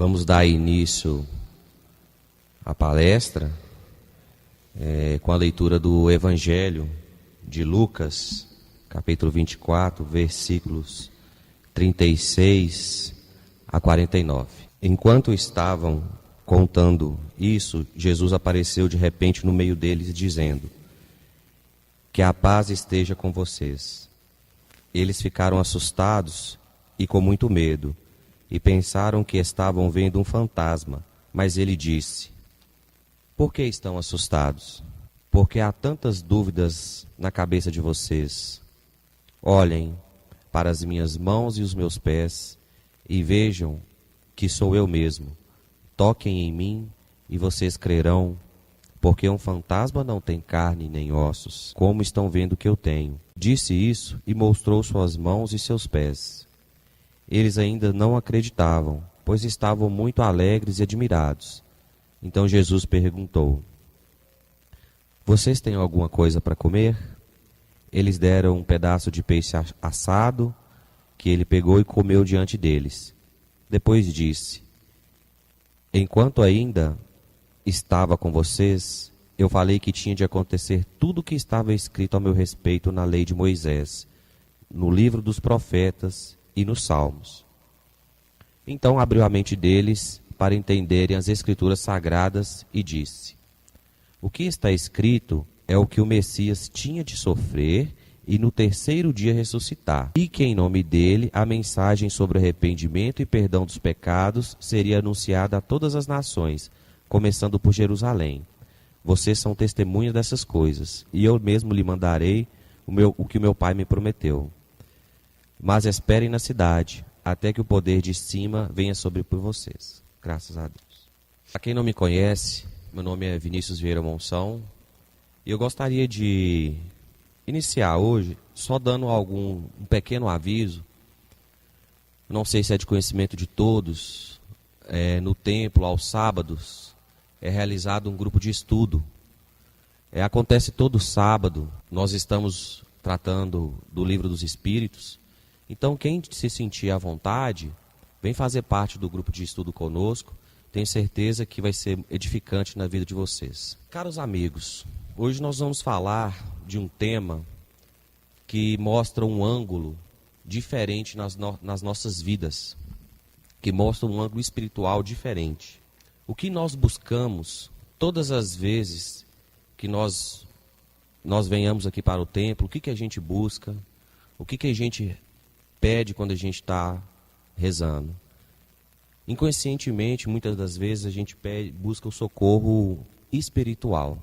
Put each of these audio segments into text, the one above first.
Vamos dar início à palestra com a leitura do Evangelho de Lucas, capítulo 24, versículos 36 a 49. Enquanto estavam contando isso, Jesus apareceu de repente no meio deles, dizendo: "Que a paz esteja com vocês." Eles ficaram assustados e com muito medo, e pensaram que estavam vendo um fantasma. Mas ele disse: "Por que estão assustados? Porque há tantas dúvidas na cabeça de vocês. Olhem para as minhas mãos e os meus pés, e vejam que sou eu mesmo. Toquem em mim e vocês crerão, porque um fantasma não tem carne nem ossos, como estão vendo que eu tenho." Disse isso e mostrou suas mãos e seus pés. Eles ainda não acreditavam, pois estavam muito alegres e admirados. Então Jesus perguntou: "Vocês têm alguma coisa para comer?" Eles deram um pedaço de peixe assado, que ele pegou e comeu diante deles. Depois disse: "Enquanto ainda estava com vocês, eu falei que tinha de acontecer tudo o que estava escrito a meu respeito na lei de Moisés, no livro dos profetas e nos salmos." Então abriu a mente deles para entenderem as escrituras sagradas e disse: "O que está escrito é o que o Messias tinha de sofrer e no terceiro dia ressuscitar, e que em nome dele a mensagem sobre arrependimento e perdão dos pecados seria anunciada a todas as nações, começando por Jerusalém. Vocês são testemunhas dessas coisas, e eu mesmo lhe mandarei o que o meu Pai me prometeu. Mas esperem na cidade, até que o poder de cima venha sobre por vocês." Graças a Deus. Para quem não me conhece, meu nome é Vinícius Vieira Monção, e eu gostaria de iniciar hoje só dando um pequeno aviso. Não sei se é de conhecimento de todos. No templo, aos sábados, é realizado um grupo de estudo. Acontece todo sábado. Nós estamos tratando do Livro dos Espíritos. Então, quem se sentir à vontade, vem fazer parte do grupo de estudo conosco. Tenho certeza que vai ser edificante na vida de vocês. Caros amigos, hoje nós vamos falar de um tema que mostra um ângulo diferente nas nossas vidas, que mostra um ângulo espiritual diferente. O que nós buscamos todas as vezes que nós venhamos aqui para o templo, o que a gente busca, o que a gente pede quando a gente está rezando. Inconscientemente, muitas das vezes, a gente busca o socorro espiritual.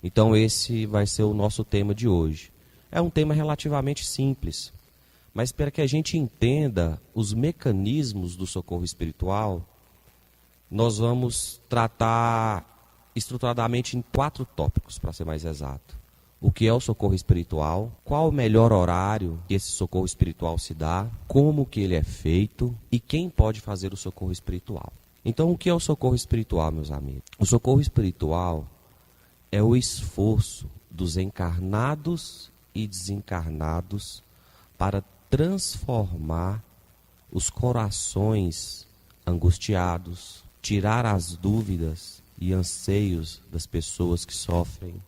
Então esse vai ser o nosso tema de hoje. É um tema relativamente simples, mas para que a gente entenda os mecanismos do socorro espiritual, nós vamos tratar estruturadamente em 4 tópicos, para ser mais exato. O que é o socorro espiritual, qual o melhor horário que esse socorro espiritual se dá, como que ele é feito e quem pode fazer o socorro espiritual. Então, o que é o socorro espiritual, meus amigos? O socorro espiritual é o esforço dos encarnados e desencarnados para transformar os corações angustiados, tirar as dúvidas e anseios das pessoas que sofrem.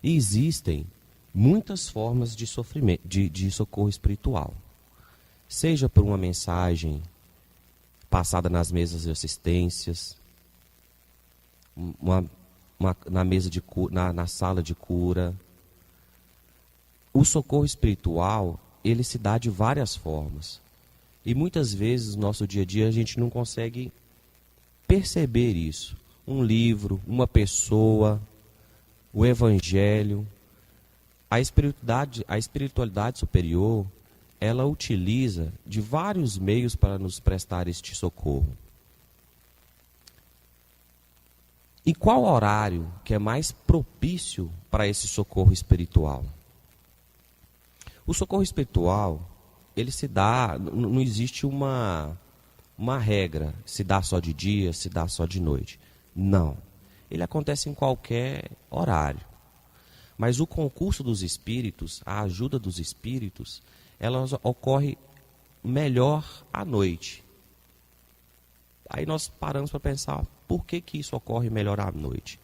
E existem muitas formas de sofrimento, de socorro espiritual. Seja por uma mensagem passada nas mesas de assistências, na sala de cura. O socorro espiritual, ele se dá de várias formas. E muitas vezes no nosso dia a dia a gente não consegue perceber isso. Um livro, uma pessoa, o Evangelho, a espiritualidade superior, ela utiliza de vários meios para nos prestar este socorro. E qual horário que é mais propício para esse socorro espiritual? O socorro espiritual, ele se dá, não existe uma regra, se dá só de dia, se dá só de noite. Não. Ele acontece em qualquer horário. Mas o concurso dos espíritos, a ajuda dos espíritos, ela ocorre melhor à noite. Aí nós paramos para pensar, por que isso ocorre melhor à noite?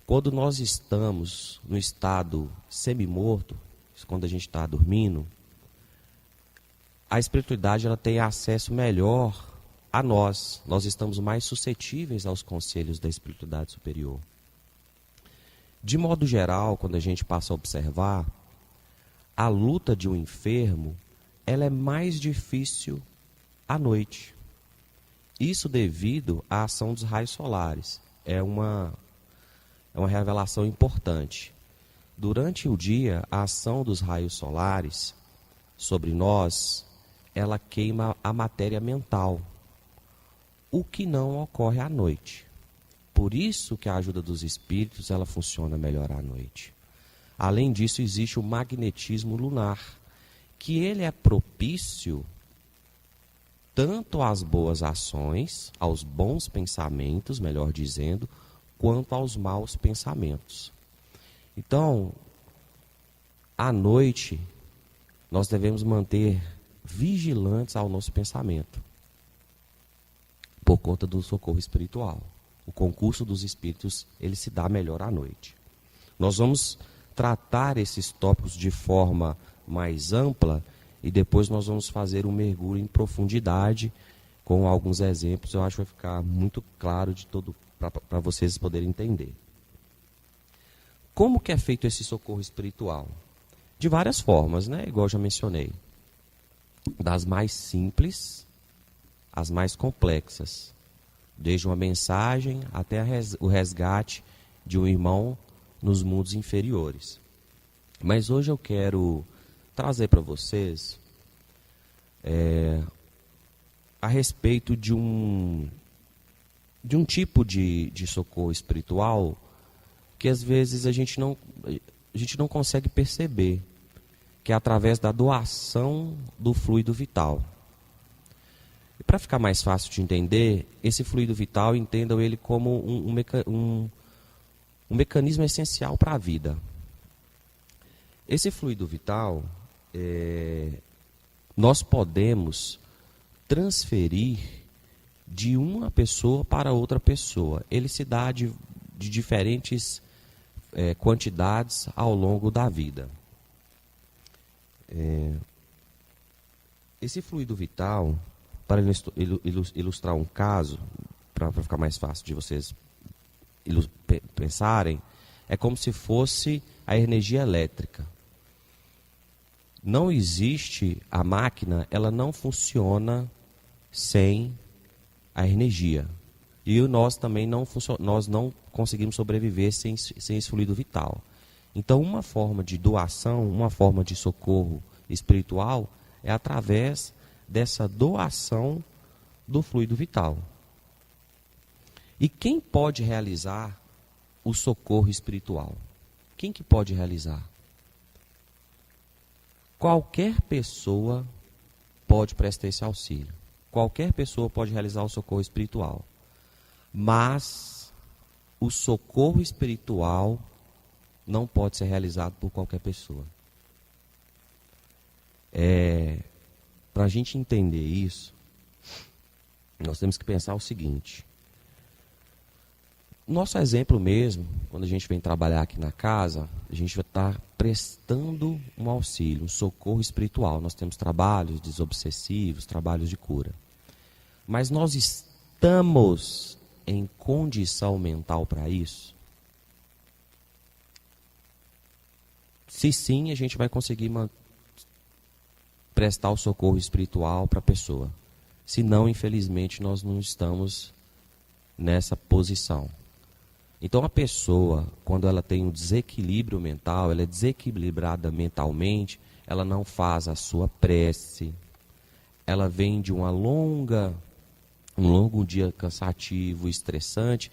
Quando nós estamos no estado semi-morto, quando a gente está dormindo, a espiritualidade ela tem acesso melhor a nós. Nós estamos mais suscetíveis aos conselhos da espiritualidade superior. De modo geral, quando a gente passa a observar, a luta de um enfermo, ela é mais difícil à noite. Isso devido à ação dos raios solares. É uma revelação importante. Durante o dia, a ação dos raios solares sobre nós, ela queima a matéria mental, o que não ocorre à noite. Por isso que a ajuda dos espíritos ela funciona melhor à noite. Além disso, existe o magnetismo lunar, que ele é propício tanto às boas ações, aos bons pensamentos, melhor dizendo, quanto aos maus pensamentos. Então, à noite, nós devemos manter vigilantes ao nosso pensamento, por conta do socorro espiritual. O concurso dos espíritos, ele se dá melhor à noite. Nós vamos tratar esses tópicos de forma mais ampla e depois nós vamos fazer um mergulho em profundidade com alguns exemplos. Eu acho que vai ficar muito claro de todo para vocês poderem entender. Como que é feito esse socorro espiritual? De várias formas, né? Igual eu já mencionei. Das mais simples às mais complexas. Desde uma mensagem até o resgate de um irmão nos mundos inferiores. Mas hoje eu quero trazer para vocês a respeito de um tipo de socorro espiritual que às vezes a gente não consegue perceber, que é através da doação do fluido vital. E para ficar mais fácil de entender, esse fluido vital, entendam ele como um mecanismo essencial para a vida. Esse fluido vital, nós podemos transferir de uma pessoa para outra pessoa. Ele se dá de diferentes quantidades ao longo da vida. Esse fluido vital, para ilustrar um caso, para ficar mais fácil de vocês pensarem, é como se fosse a energia elétrica. Não existe, a máquina, ela não funciona sem a energia. E nós também nós não conseguimos sobreviver sem esse fluido vital. Então, uma forma de doação, uma forma de socorro espiritual é através dessa doação do fluido vital. E quem pode realizar o socorro espiritual? Quem que pode realizar? Qualquer pessoa pode prestar esse auxílio. Qualquer pessoa pode realizar o socorro espiritual. Mas o socorro espiritual não pode ser realizado por qualquer pessoa. Para a gente entender isso, nós temos que pensar o seguinte. Nosso exemplo mesmo, quando a gente vem trabalhar aqui na casa, a gente vai estar prestando um auxílio, um socorro espiritual. Nós temos trabalhos desobsessivos, trabalhos de cura. Mas nós estamos em condição mental para isso? Se sim, a gente vai conseguir prestar o socorro espiritual para a pessoa. Se não, infelizmente, nós não estamos nessa posição. Então, a pessoa, quando ela tem um desequilíbrio mental, ela é desequilibrada mentalmente, ela não faz a sua prece, ela vem de um longo dia cansativo, estressante,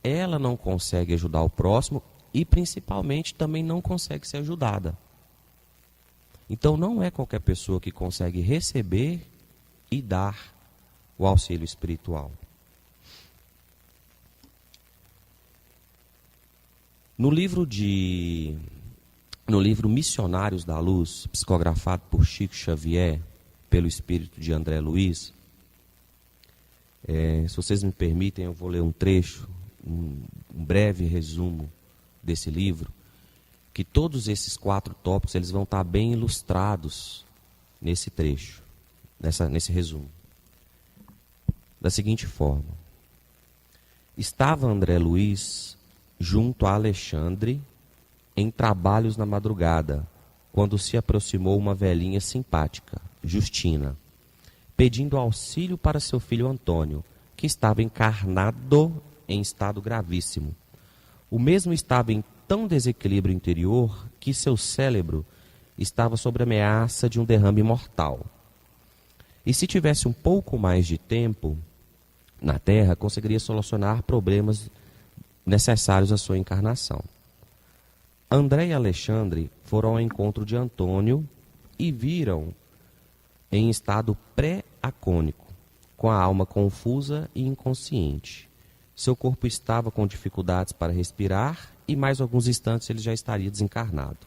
ela não consegue ajudar o próximo e, principalmente, também não consegue ser ajudada. Então, não é qualquer pessoa que consegue receber e dar o auxílio espiritual. No livro Missionários da Luz, psicografado por Chico Xavier, pelo espírito de André Luiz, Se vocês me permitem, eu vou ler um trecho, um breve resumo desse livro, que todos esses 4 tópicos eles vão estar bem ilustrados nesse trecho, nesse resumo. Da seguinte forma: estava André Luiz junto a Alexandre em trabalhos na madrugada, quando se aproximou uma velhinha simpática, Justina, pedindo auxílio para seu filho Antônio, que estava encarnado em estado gravíssimo. O mesmo estava em tão desequilíbrio interior que seu cérebro estava sob ameaça de um derrame mortal. E se tivesse um pouco mais de tempo na Terra, conseguiria solucionar problemas necessários à sua encarnação. André e Alexandre foram ao encontro de Antônio e viram em estado pré-acônico, com a alma confusa e inconsciente. Seu corpo estava com dificuldades para respirar e mais alguns instantes ele já estaria desencarnado.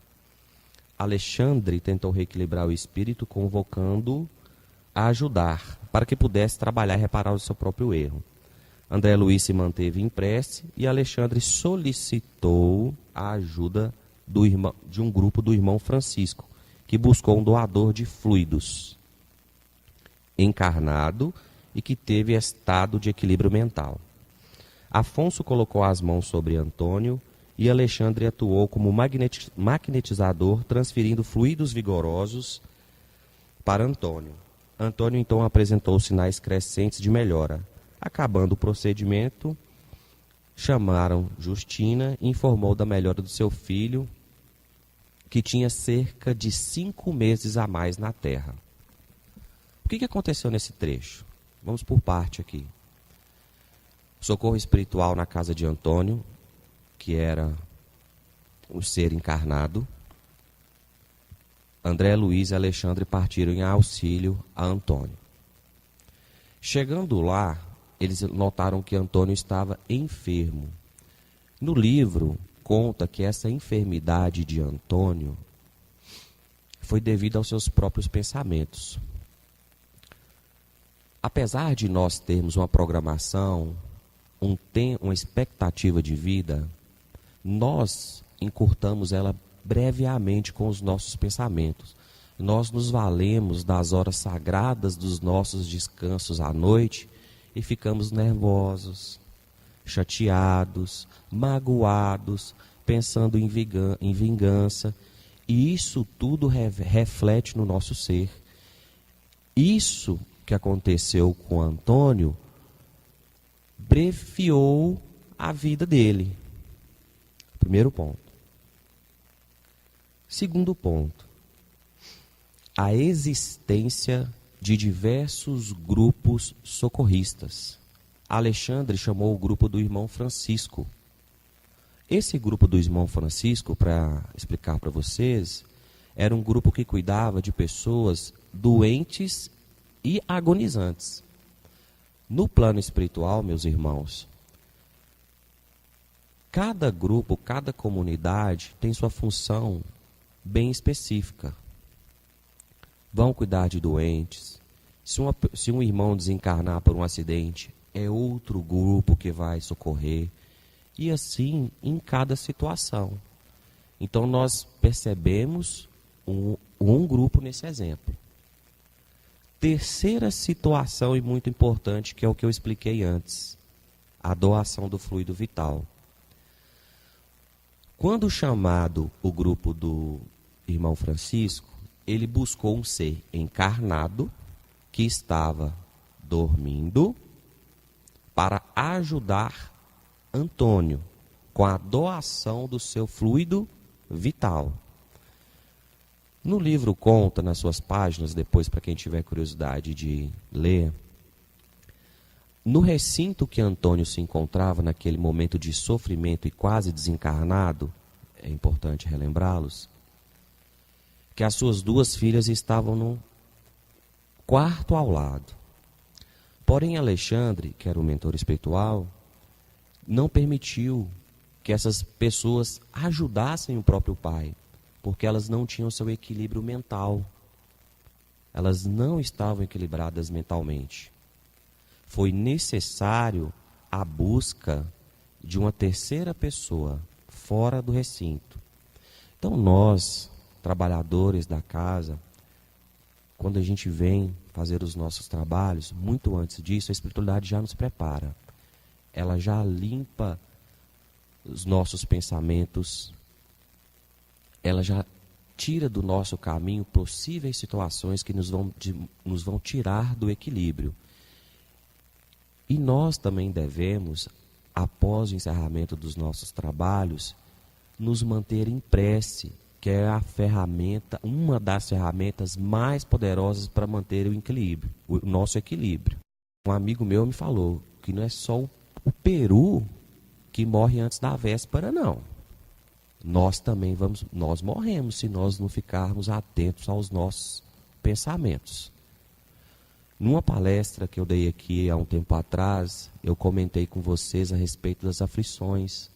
Alexandre tentou reequilibrar o espírito, convocando-o a ajudar, para que pudesse trabalhar e reparar o seu próprio erro. André Luiz se manteve em prece e Alexandre solicitou a ajuda de um grupo do irmão Francisco, que buscou um doador de fluidos, encarnado e que teve estado de equilíbrio mental. Afonso colocou as mãos sobre Antônio e Alexandre atuou como magnetizador, transferindo fluidos vigorosos para Antônio. Antônio então apresentou sinais crescentes de melhora. Acabando o procedimento, chamaram Justina e informou da melhora do seu filho, que tinha cerca de 5 meses a mais na Terra. O que aconteceu nesse trecho? Vamos por parte aqui. Socorro espiritual na casa de Antônio, que era um ser encarnado. André Luiz e Alexandre partiram em auxílio a Antônio. Chegando lá, eles notaram que Antônio estava enfermo. No livro, conta que essa enfermidade de Antônio foi devido aos seus próprios pensamentos. Apesar de nós termos uma programação, uma expectativa de vida, nós encurtamos ela brevemente com os nossos pensamentos. Nós nos valemos das horas sagradas dos nossos descansos à noite e ficamos nervosos, chateados, magoados, pensando em vingança. E isso tudo reflete no nosso ser. Isso que aconteceu com Antônio breviou a vida dele. Primeiro ponto. Segundo ponto. A existência de diversos grupos socorristas. Alexandre chamou o grupo do irmão Francisco. Esse grupo do irmão Francisco, para explicar para vocês, era um grupo que cuidava de pessoas doentes e agonizantes. No plano espiritual, meus irmãos, cada grupo, cada comunidade tem sua função bem específica. Vão cuidar de doentes. Se um irmão desencarnar por um acidente, é outro grupo que vai socorrer. E assim em cada situação. Então nós percebemos um grupo nesse exemplo. Terceira situação e muito importante, que é o que eu expliquei antes. A doação do fluido vital. Quando chamado o grupo do irmão Francisco, ele buscou um ser encarnado que estava dormindo para ajudar Antônio com a doação do seu fluido vital. No livro conta, nas suas páginas, depois para quem tiver curiosidade de ler, no recinto que Antônio se encontrava naquele momento de sofrimento e quase desencarnado, é importante relembrá-los, que as suas 2 filhas estavam no quarto ao lado. Porém, Alexandre, que era o mentor espiritual, não permitiu que essas pessoas ajudassem o próprio pai, porque elas não tinham seu equilíbrio mental. Elas não estavam equilibradas mentalmente. foi necessário a busca de uma terceira pessoa fora do recinto. Então nós, trabalhadores da casa, quando a gente vem fazer os nossos trabalhos, muito antes disso, a espiritualidade já nos prepara. Ela já limpa os nossos pensamentos, ela já tira do nosso caminho possíveis situações que nos vão tirar do equilíbrio. E nós também devemos, após o encerramento dos nossos trabalhos, nos manter em prece, que é a ferramenta, uma das ferramentas mais poderosas para manter o equilíbrio, o nosso equilíbrio. Um amigo meu me falou que não é só o peru que morre antes da véspera, não. Nós também nós morremos se nós não ficarmos atentos aos nossos pensamentos. Numa palestra que eu dei aqui há um tempo atrás, eu comentei com vocês a respeito das aflições,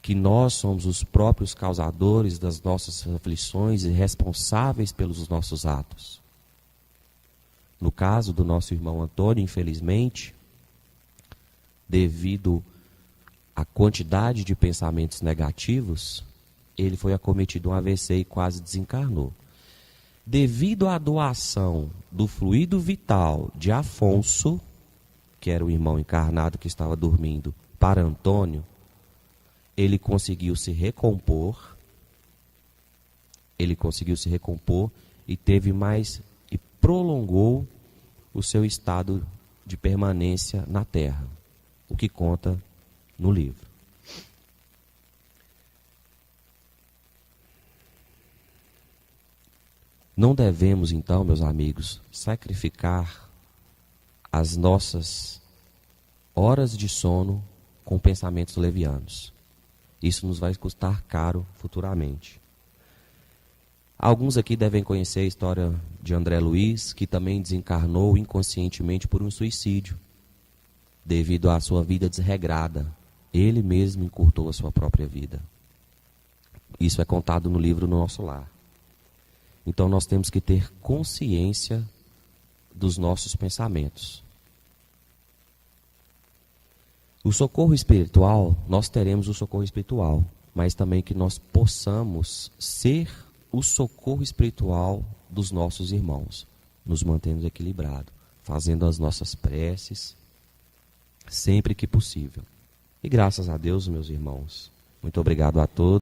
que nós somos os próprios causadores das nossas aflições e responsáveis pelos nossos atos. No caso do nosso irmão Antônio, infelizmente, devido à quantidade de pensamentos negativos, ele foi acometido de um AVC e quase desencarnou. Devido à doação do fluido vital de Afonso, que era o irmão encarnado que estava dormindo, para Antônio, ele conseguiu se recompor, e prolongou o seu estado de permanência na Terra, o que conta no livro. Não devemos, então, meus amigos, sacrificar as nossas horas de sono com pensamentos levianos. Isso nos vai custar caro futuramente. Alguns aqui devem conhecer a história de André Luiz, que também desencarnou inconscientemente por um suicídio, devido à sua vida desregrada. Ele mesmo encurtou a sua própria vida. Isso é contado no livro No Nosso Lar. Então nós temos que ter consciência dos nossos pensamentos. O socorro espiritual, nós teremos o socorro espiritual, mas também que nós possamos ser o socorro espiritual dos nossos irmãos, nos mantendo equilibrados, fazendo as nossas preces sempre que possível. E graças a Deus, meus irmãos, muito obrigado a todos.